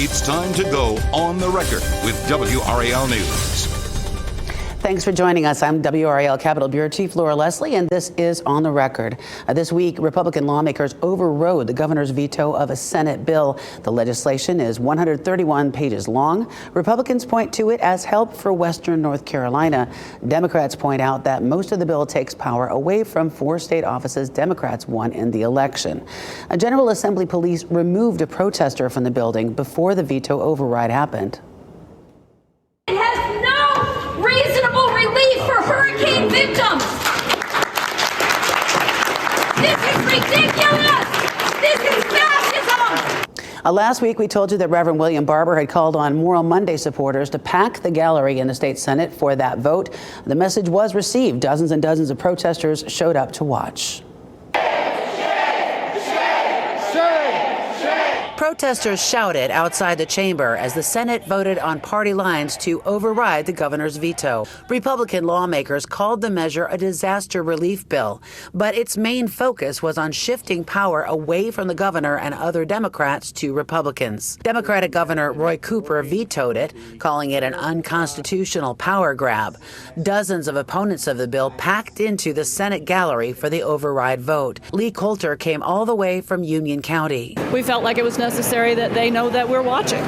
It's time to go on the record with WRAL News. Thanks for joining us. I'm WRAL Capitol Bureau Chief Laura Leslie, and this is On the Record. This week, Republican lawmakers overrode the governor's veto of a Senate bill. The legislation is 131 pages long. Republicans point to it as help for Western North Carolina. Democrats point out that most of the bill takes power away from 4 state offices Democrats won in the election. A General Assembly police removed a protester from the building before the veto override happened. Reasonable relief for hurricane victims. This is ridiculous. This is fascism. Last week, we told you that Reverend William Barber had called on Moral Monday supporters to pack the gallery in the state Senate for that vote. The message was received. Dozens and dozens of protesters showed up to watch. Protesters shouted outside the chamber as the Senate voted on party lines to override the governor's veto. Republican lawmakers called the measure a disaster relief bill, but its main focus was on shifting power away from the governor and other Democrats to Republicans. Democratic Governor Roy Cooper vetoed it, calling it an unconstitutional power grab. Dozens of opponents of the bill packed into the Senate gallery for the override vote. Lee Coulter came all the way from Union County. We felt like it was necessary that they know that we're watching.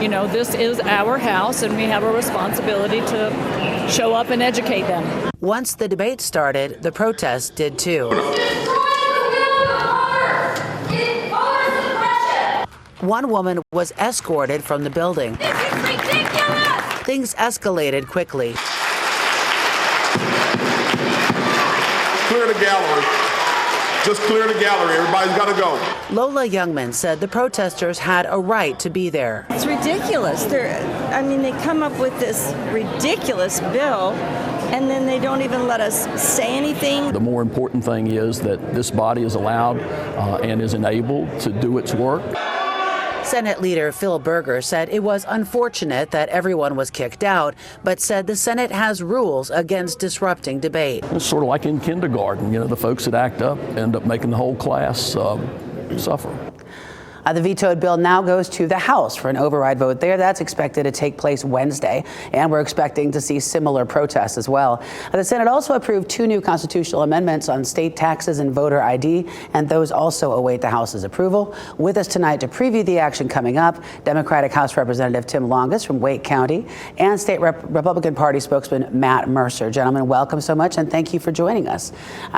You know, this is our house, and we have a responsibility to show up and educate them. Once the debate started, the protests did too. One woman was escorted from the building. This is ridiculous. Things escalated quickly. Clear the gallery. Just clear the gallery. Everybody's got to go. Lola Youngman said the protesters had a right to be there. It's ridiculous. They come up with this ridiculous bill, and then they don't even let us say anything. The more important thing is that this body is allowed and is enabled to do its work. Senate Leader Phil Berger said it was unfortunate that everyone was kicked out, but said the Senate has rules against disrupting debate. It's sort of like in kindergarten, the folks that act up end up making the whole class suffer. The vetoed bill now goes to the House for an override vote there. That's expected to take place Wednesday, and we're expecting to see similar protests as well. The Senate also approved 2 new constitutional amendments on state taxes and voter ID, and those also await the House's approval. With us tonight to preview the action coming up, Democratic House Representative Tim Longus from Wake County and State Republican Party spokesman Matt Mercer. Gentlemen, welcome so much, and thank you for joining us.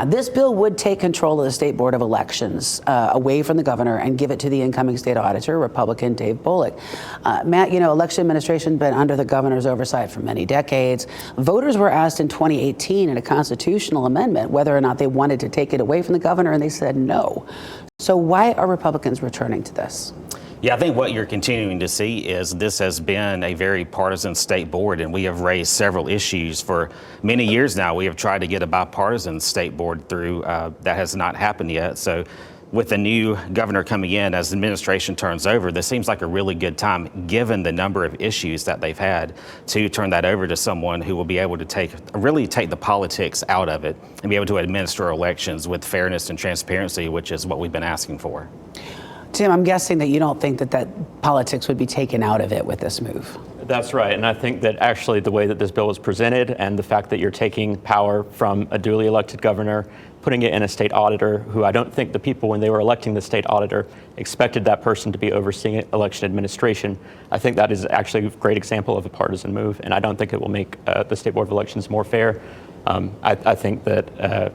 This bill would take control of the State Board of Elections away from the governor and give it to the incoming state auditor, Republican Dave Bullock. Matt, election administration been under the governor's oversight for many decades. Voters were asked in 2018 in a constitutional amendment whether or not they wanted to take it away from the governor, and they said no. So why are Republicans returning to this? Yeah, I think what you're continuing to see is this has been a very partisan state board, and we have raised several issues for many years now. We have tried to get a bipartisan state board through. That has not happened yet. So with the new governor coming in, as the administration turns over, this seems like a really good time, given the number of issues that they've had, to turn that over to someone who will be able to really take the politics out of it and be able to administer elections with fairness and transparency, which is what we've been asking for. Tim, I'm guessing that you don't think that politics would be taken out of it with this move. That's right. And I think that actually the way that this bill was presented and the fact that you're taking power from a duly elected governor, putting it in a state auditor, who I don't think the people, when they were electing the state auditor, expected that person to be overseeing election administration. I think that is actually a great example of a partisan move, and I don't think it will make the State Board of Elections more fair. I think that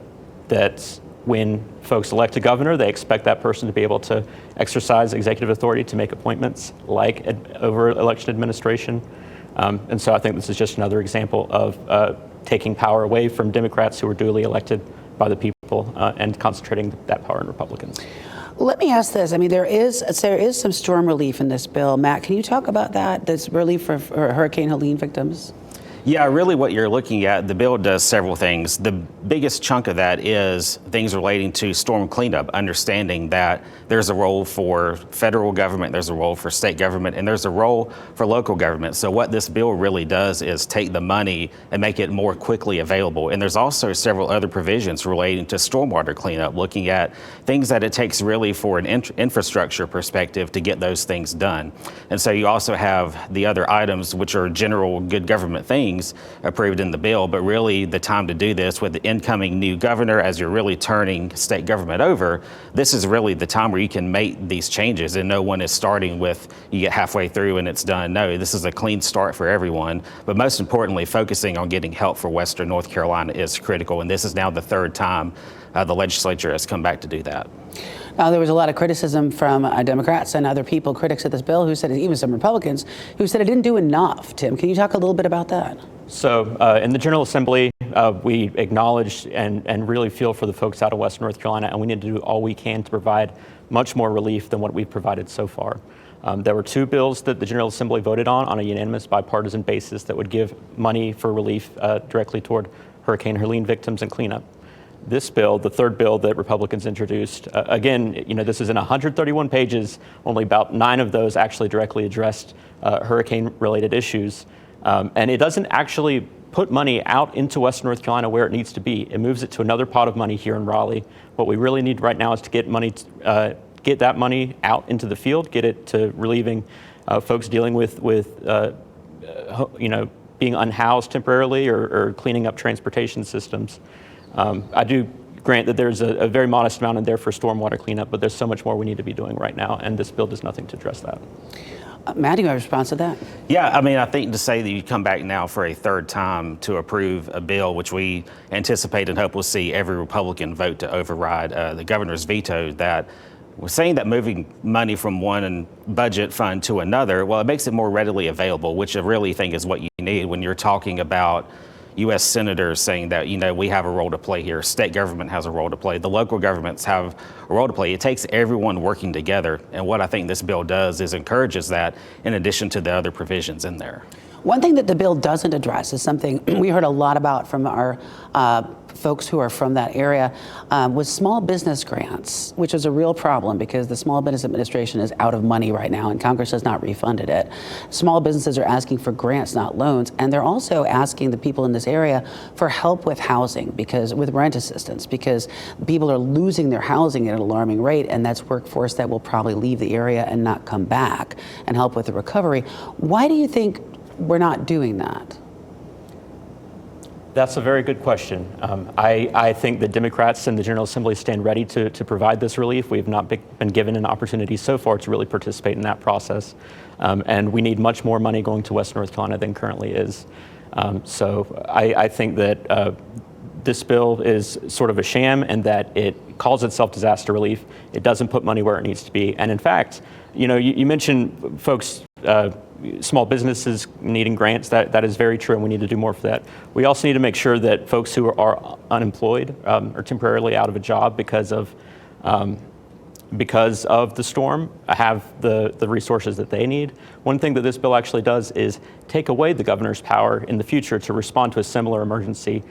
when folks elect a governor, they expect that person to be able to exercise executive authority to make appointments like over election administration. And so I think this is just another example of taking power away from Democrats who were duly elected by the people and concentrating that power in Republicans. Let me ask this. I mean, there is some storm relief in this bill. Matt, can you talk about that? This relief for Hurricane Helene victims? Yeah, really what you're looking at, the bill does several things. The biggest chunk of that is things relating to storm cleanup, understanding that there's a role for federal government, there's a role for state government, and there's a role for local government. So what this bill really does is take the money and make it more quickly available. And there's also several other provisions relating to stormwater cleanup, looking at things that it takes really for an infrastructure perspective to get those things done. And so you also have the other items, which are general good government things approved in the bill, but really the time to do this with the incoming new governor, as you're really turning state government over, this is really the time where you can make these changes and no one is starting with you get halfway through and it's done. No, this is a clean start for everyone, but most importantly, focusing on getting help for Western North Carolina is critical, and this is now the third time the legislature has come back to do that. Now, there was a lot of criticism from Democrats and other people, critics of this bill, who said, even some Republicans, who said it didn't do enough. Tim, can you talk a little bit about that? So in the General Assembly, we acknowledged and really feel for the folks out of Western North Carolina, and we need to do all we can to provide much more relief than what we've provided so far. There were two bills that the General Assembly voted on a unanimous bipartisan basis that would give money for relief directly toward Hurricane Helene victims and cleanup. This bill, the third bill that Republicans introduced, again, this is in 131 pages, only about 9 of those actually directly addressed hurricane-related issues. And it doesn't actually put money out into Western North Carolina where it needs to be. It moves it to another pot of money here in Raleigh. What we really need right now is to get that money out into the field, get it to relieving folks dealing with being unhoused temporarily or cleaning up transportation systems. I do grant that there's a very modest amount in there for stormwater cleanup, but there's so much more we need to be doing right now, and this bill does nothing to address that. Matt, do you have a response to that? Yeah, I mean, I think to say that you come back now for a third time to approve a bill, which we anticipate and hope we'll see every Republican vote to override the governor's veto, that we're saying that moving money from one budget fund to another, well, it makes it more readily available, which I really think is what you need when you're talking about U.S. senators saying that, we have a role to play here. State government has a role to play. The local governments have a role to play. It takes everyone working together. And what I think this bill does is encourages that in addition to the other provisions in there. One thing that the bill doesn't address is something we heard a lot about from our folks who are from that area, was small business grants, which is a real problem because the Small Business Administration is out of money right now and Congress has not refunded it. Small businesses are asking for grants, not loans, and they're also asking the people in this area for help with housing, with rent assistance, because people are losing their housing at an alarming rate, and that's workforce that will probably leave the area and not come back and help with the recovery. Why do you think we're not doing that? That's a very good question. I think the Democrats in the General Assembly stand ready to provide this relief. We have not been given an opportunity so far to really participate in that process. And we need much more money going to Western North Carolina than currently is. So I think that this bill is sort of a sham and that it calls itself disaster relief. It doesn't put money where it needs to be. And in fact, you mentioned folks, small businesses needing grants. That is very true, and we need to do more for that. We also need to make sure that folks who are unemployed or temporarily out of a job because of the storm have the resources that they need. One thing that this bill actually does is take away the governor's power in the future to respond to a similar emergency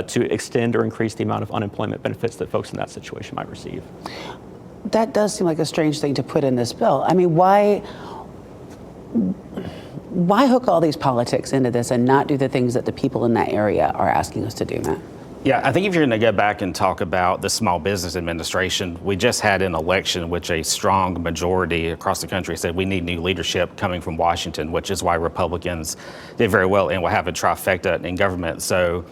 to extend or increase the amount of unemployment benefits that folks in that situation might receive. That does seem like a strange thing to put in this bill. I mean, why hook all these politics into this and not do the things that the people in that area are asking us to do, Matt? Yeah, I think if you're going to go back and talk about the Small Business Administration, we just had an election which a strong majority across the country said we need new leadership coming from Washington, which is why Republicans did very well and will have a trifecta in government. So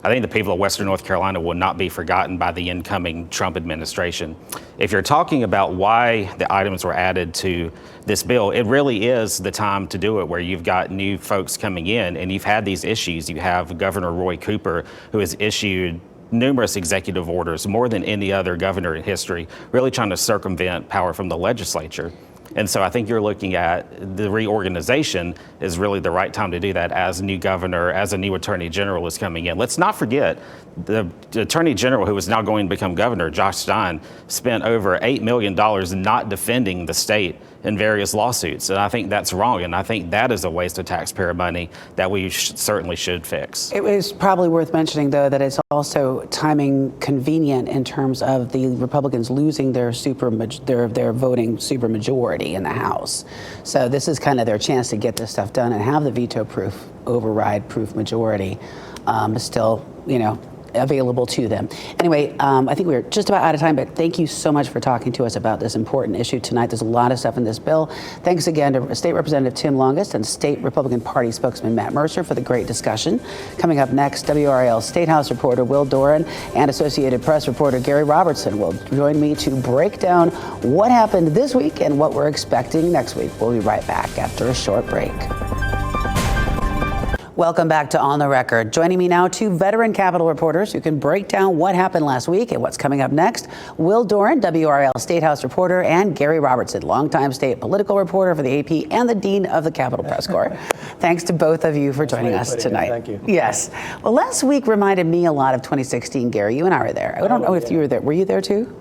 I think the people of Western North Carolina will not be forgotten by the incoming Trump administration. If you're talking about why the items were added to this bill, it really is the time to do it where you've got new folks coming in and you've had these issues. You have Governor Roy Cooper, who has issued numerous executive orders, more than any other governor in history, really trying to circumvent power from the legislature. And so I think you're looking at the reorganization is really the right time to do that as a new governor, as a new attorney general is coming in. Let's not forget the attorney general who is now going to become governor, Josh Stein, spent over $8 million not defending the state in various lawsuits. And I think that's wrong. And I think that is a waste of taxpayer money that we certainly should fix. It is probably worth mentioning, though, that it's also timing convenient in terms of the Republicans losing their voting supermajority in the House. So this is kind of their chance to get this stuff done and have the veto-proof, override-proof majority still, available to them. Anyway, I think we're just about out of time, but thank you so much for talking to us about this important issue tonight. There's a lot of stuff in this bill. Thanks again to State Representative Tim Longest and State Republican Party spokesman Matt Mercer for the great discussion. Coming up next, WRAL State House reporter Will Doran and Associated Press reporter Gary Robertson will join me to break down what happened this week and what we're expecting next week. We'll be right back after a short break. Welcome back to On the Record. Joining me now, two veteran Capitol reporters who can break down what happened last week and what's coming up next. Will Doran, WRAL State House reporter, and Gary Robertson, longtime state political reporter for the AP and the Dean of the Capitol Press Corps. Thanks to both of you for joining us tonight. Thank you. Yes. Well, last week reminded me a lot of 2016, Gary. You and I were there. I don't know if you were there. Were you there too?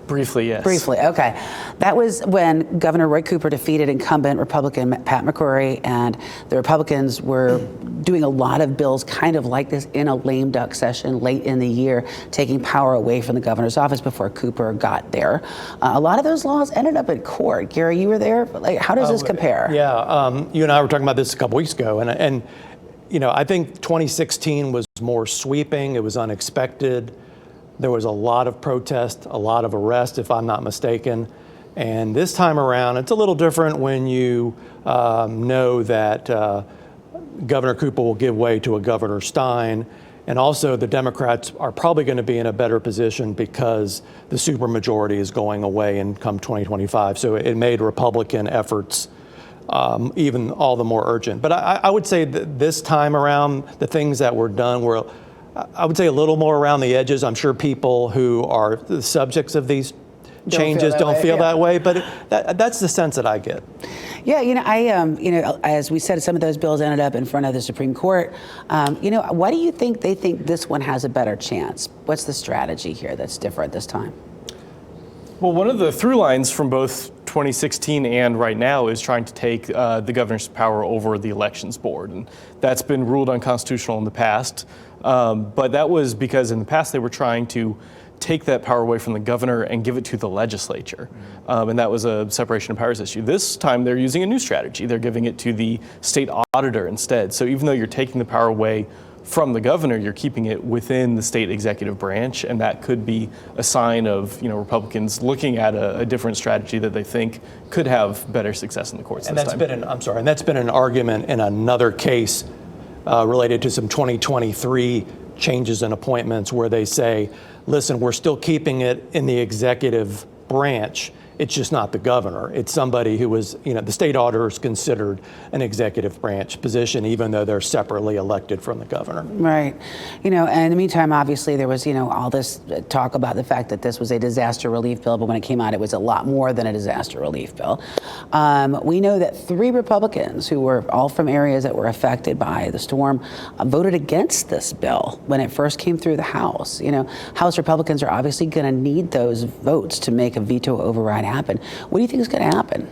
Briefly, yes. Briefly, okay. That was when Governor Roy Cooper defeated incumbent Republican Pat McCrory, and the Republicans were doing a lot of bills kind of like this in a lame duck session late in the year, taking power away from the governor's office before Cooper got there. A lot of those laws ended up in court. Gary, you were there. How does this compare? Yeah, you and I were talking about this a couple weeks ago, and I think 2016 was more sweeping. It was unexpected. There was a lot of protest, a lot of arrest, if I'm not mistaken. And this time around, it's a little different when you know that Governor Cooper will give way to a Governor Stein. And also the Democrats are probably going to be in a better position because the supermajority is going away in come 2025. So it made Republican efforts even all the more urgent. But I would say that this time around, the things that were done were, I would say, a little more around the edges. I'm sure people who are the subjects of these changes don't feel that way, but that's the sense that I get. Yeah, as we said, some of those bills ended up in front of the Supreme Court. Why do you think they think this one has a better chance? What's the strategy here that's different this time? Well, one of the through lines from both 2016 and right now is trying to take the governor's power over the elections board. And that's been ruled unconstitutional in the past. But that was because in the past they were trying to take that power away from the governor and give it to the legislature. And that was a separation of powers issue. This time they're using a new strategy. They're giving it to the state auditor instead. So even though you're taking the power away from the governor, you're keeping it within the state executive branch, and that could be a sign of Republicans looking at a different strategy that they think could have better success in the courts. And this that's time. and that's been an argument in another case related to some 2023 changes in appointments where they say, listen, we're still keeping it in the executive branch. It's just not the governor. It's somebody who was, the state auditor is considered an executive branch position, even though they're separately elected from the governor. Right. And in the meantime, obviously, there was, all this talk about the fact that this was a disaster relief bill, but when it came out, it was a lot more than a disaster relief bill. We know that 3 Republicans who were all from areas that were affected by the storm voted against this bill when it first came through the House. House Republicans are obviously going to need those votes to make a veto override happen. What do you think is going to happen?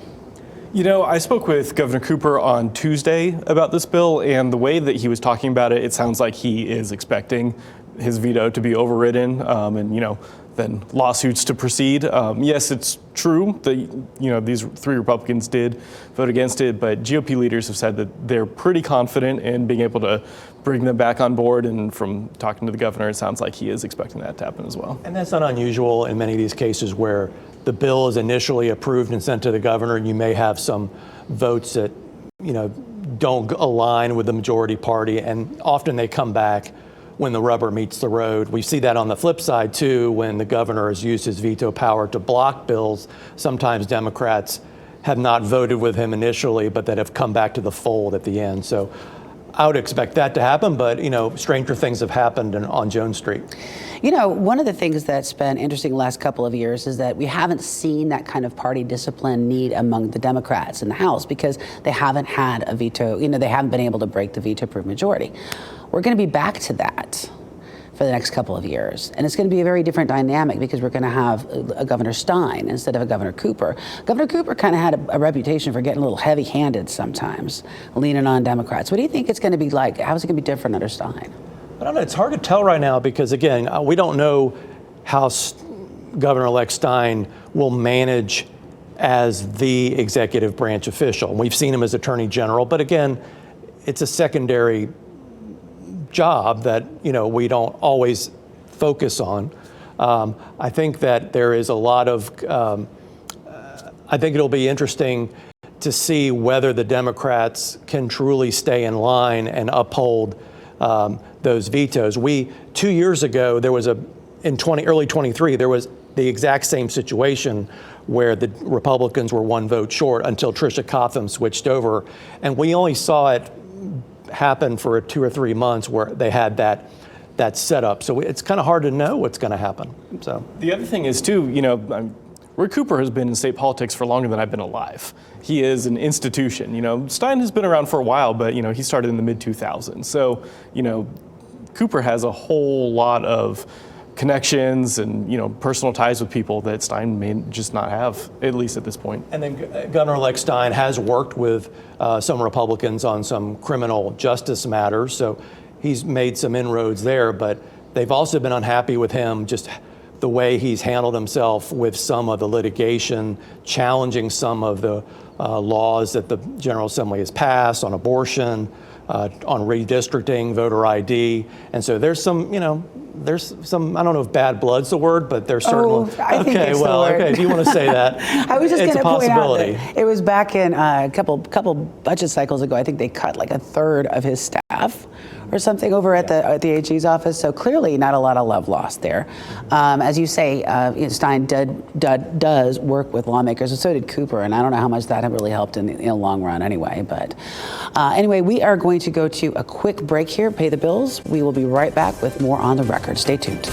I spoke with Governor Cooper on Tuesday about this bill, and the way that he was talking about it, it sounds like he is expecting his veto to be overridden and, then lawsuits to proceed. Yes, it's true that, these 3 Republicans did vote against it, but GOP leaders have said that they're pretty confident in being able to bring them back on board. And from talking to the governor, it sounds like he is expecting that to happen as well. And that's not unusual in many of these cases where the bill is initially approved and sent to the governor, and you may have some votes that, don't align with the majority party, and often they come back when the rubber meets the road. We see that on the flip side, too, when the governor has used his veto power to block bills. Sometimes Democrats have not voted with him initially, but that have come back to the fold at the end. So I would expect that to happen, but, stranger things have happened on Jones Street. One of the things that's been interesting the last couple of years is that we haven't seen that kind of party discipline need among the Democrats in the House because they haven't had a veto, they haven't been able to break the veto-proof majority. We're going to be back to that for the next couple of years. And it's going to be a very different dynamic because we're going to have a Governor Stein instead of a Governor Cooper. Governor Cooper kind of had a reputation for getting a little heavy-handed sometimes, leaning on Democrats. What do you think it's going to be like? How is it going to be different under Stein? I don't know. It's hard to tell right now because, again, we don't know how Governor-elect Stein will manage as the executive branch official. We've seen him as Attorney General, but again, it's a secondary job that we don't always focus on. I think that there is a lot of. I think it'll be interesting to see whether the Democrats can truly stay in line and uphold those vetoes. 2 years ago, there was early 23, there was the exact same situation where the Republicans were one vote short until Tricia Cotham switched over, and we only saw it happen for 2 or 3 months where they had that setup. So it's kind of hard to know what's going to happen. So the other thing is too, Rick Cooper has been in state politics for longer than I've been alive. He is an institution. Stein has been around for a while, but he started in the mid-2000s. So Cooper has a whole lot of connections and personal ties with people that Stein may just not have, at least at this point. And then Governor-elect Stein has worked with some Republicans on some criminal justice matters, so he's made some inroads there, but they've also been unhappy with him, just the way he's handled himself with some of the litigation, challenging some of the laws that the General Assembly has passed on abortion, on redistricting, voter ID. And so there's some, I don't know if bad blood's the word, but there's certainly. I think it's the word. Okay, if you want to say that. I was just going to point out possibility. that it was back in a couple budget cycles ago. I think they cut like a third of his staff or something over at the AG's office. So clearly not a lot of love lost there. As you say, Stein does work with lawmakers, and so did Cooper. And I don't know how much that really helped in the long run anyway. But anyway, we are going to go to a quick break here, pay the bills. We will be right back with more On the Record. Stay tuned.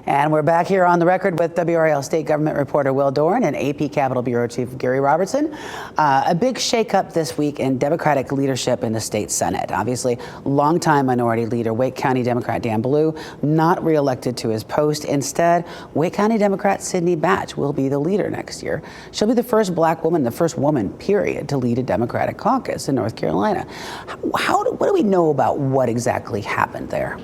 And we're back here on the record with WRAL state government reporter Will Doran and AP Capitol Bureau Chief Gary Robertson. A big shakeup this week in Democratic leadership in the state Senate. Obviously, longtime minority leader Wake County Democrat Dan Blue not reelected to his post. Instead, Wake County Democrat Sidney Batch will be the leader next year. She'll be the first black woman, the first woman, period, to lead a Democratic caucus in North Carolina. What do we know about what exactly happened there?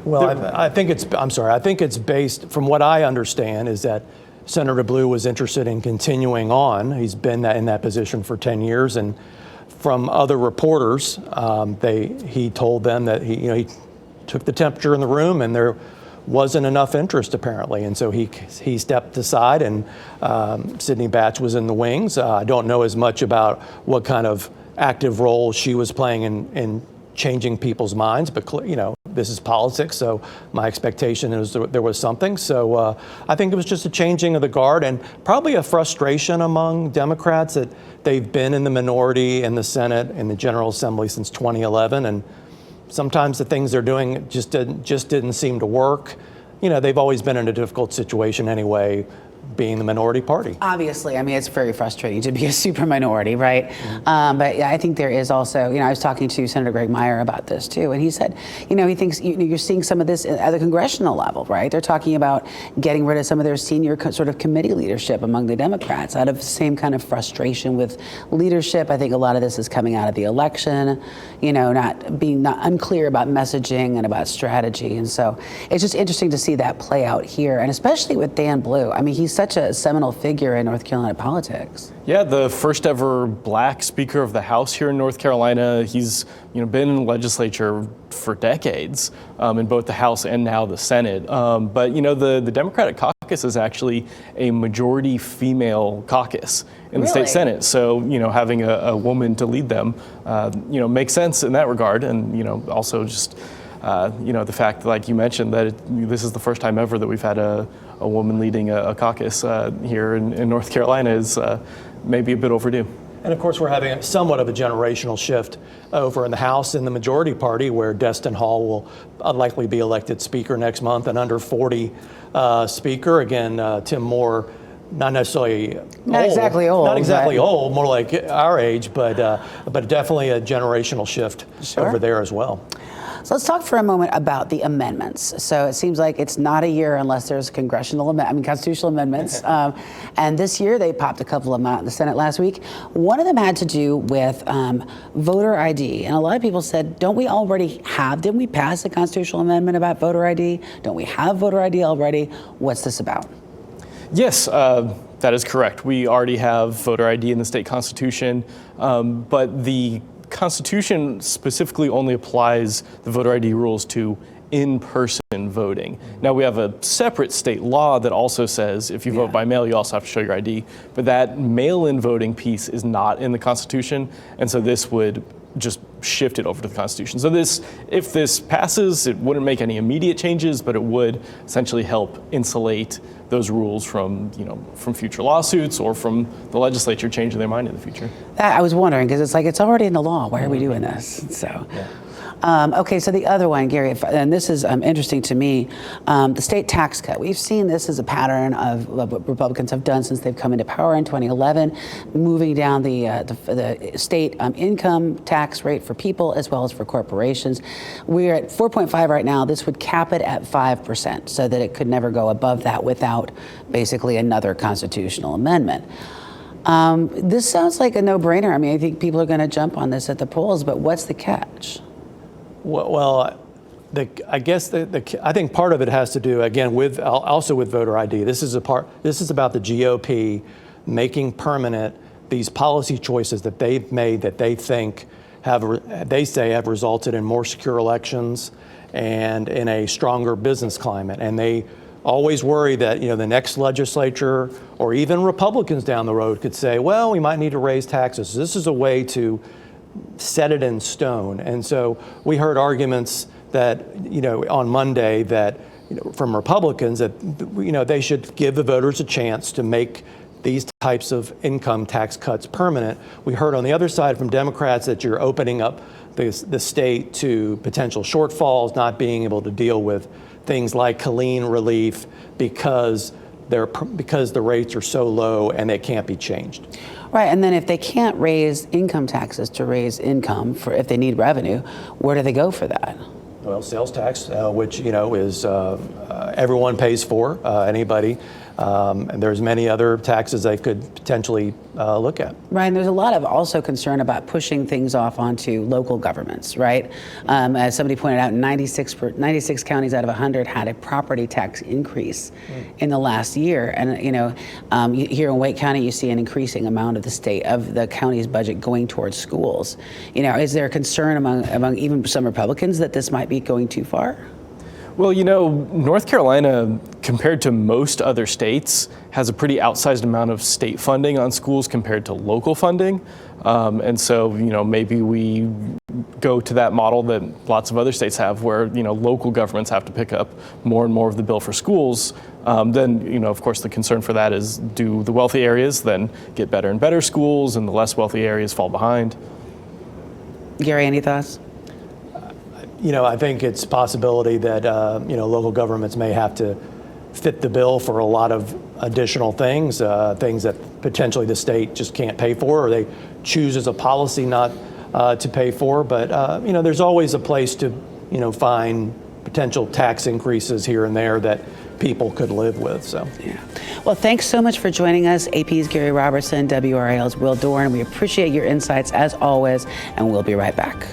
Well, I think it's based, from what I understand, is that Senator Blue was interested in continuing on. He's been in that position for 10 years. And from other reporters, he told them that he took the temperature in the room and there wasn't enough interest apparently. And so he stepped aside and Sidney Batch was in the wings. I don't know as much about what kind of active role she was playing in changing people's minds, but this is politics, so my expectation is there was something. So I think it was just a changing of the guard and probably a frustration among Democrats that they've been in the minority in the Senate and the General Assembly since 2011, and sometimes the things they're doing just didn't seem to work. They've always been in a difficult situation anyway, being the minority party. Obviously, I mean, it's very frustrating to be a super minority, right? Mm-hmm. But yeah, I think there is also, I was talking to Senator Greg Meyer about this too, and he said, he thinks you're seeing some of this at the congressional level, right? They're talking about getting rid of some of their senior sort of committee leadership among the Democrats out of the same kind of frustration with leadership. I think a lot of this is coming out of the election, not being unclear about messaging and about strategy. And so it's just interesting to see that play out here, and especially with Dan Blue. I mean, he's such a seminal figure in North Carolina politics. Yeah, the first ever black Speaker of the House here in North Carolina. He's been in the legislature for decades, in both the House and now the Senate. But the Democratic caucus is actually a majority female caucus in the state Senate. So having a woman to lead them, makes sense in that regard, and also just the fact, like you mentioned, that this is the first time ever that we've had a woman leading a caucus here in North Carolina is maybe a bit overdue. And of course, we're having somewhat of a generational shift over in the House in the majority party, where Destin Hall will likely be elected Speaker next month, an under 40 Speaker. Again, Tim Moore not necessarily Not exactly old, not exactly but- old, more like our age, but definitely a generational shift over there as well. So let's talk for a moment about the amendments. So it seems like it's not a year unless there's constitutional amendments. And this year they popped a couple of them out in the Senate last week. One of them had to do with voter ID. And a lot of people said, didn't we pass a constitutional amendment about voter ID? Don't we have voter ID already? What's this about? Yes, that is correct. We already have voter ID in the state constitution, but the Constitution specifically only applies the voter ID rules to in-person voting. Now we have a separate state law that also says if you vote by mail, you also have to show your ID, but that mail-in voting piece is not in the Constitution, and so this would just shift it over to the Constitution. So if this passes, it wouldn't make any immediate changes, but it would essentially help insulate those rules from future lawsuits or from the legislature changing their mind in the future. I was wondering, because it's already in the law. Why are we doing this? So. Okay, so the other one, Gary, and this is interesting to me, the state tax cut. We've seen this as a pattern of what Republicans have done since they've come into power in 2011, moving down the state income tax rate for people as well as for corporations. We're at 4.5 right now. This would cap it at 5% so that it could never go above that without basically another constitutional amendment. This sounds like a no-brainer. I mean, I think people are going to jump on this at the polls, but what's the catch? Well, I guess I think part of it has to do again with voter ID. This is about the GOP making permanent these policy choices that they've made that they think have resulted in more secure elections and in a stronger business climate. And they always worry that the next legislature or even Republicans down the road could say, well, we might need to raise taxes. This is a way to set it in stone. And so we heard arguments that, on Monday that, from Republicans that, they should give the voters a chance to make these types of income tax cuts permanent. We heard on the other side from Democrats that you're opening up the state to potential shortfalls, not being able to deal with things like Colleen relief because the rates are so low and they can't be changed. Right, and then if they can't raise income taxes to raise income if they need revenue, where do they go for that? Well, sales tax, which is everyone pays for, anybody, and there's many other taxes they could potentially look at. Right, and there's a lot of also concern about pushing things off onto local governments, right? As somebody pointed out, 96 counties out of 100 had a property tax increase in the last year, and here in Wake County, you see an increasing amount of the county's budget going towards schools. Is there a concern among even some Republicans that this might be going too far? Well, North Carolina, compared to most other states, has a pretty outsized amount of state funding on schools compared to local funding. And so, maybe we go to that model that lots of other states have where, local governments have to pick up more and more of the bill for schools. Then, of course, the concern for that is, do the wealthy areas then get better and better schools and the less wealthy areas fall behind? Gary, any thoughts? I think it's a possibility that, local governments may have to fit the bill for a lot of additional things that potentially the state just can't pay for, or they choose as a policy not to pay for. But, there's always a place to, find potential tax increases here and there that people could live with. So, yeah. Well, thanks so much for joining us. AP's Gary Robertson, WRAL's Will Doran. We appreciate your insights as always, and we'll be right back.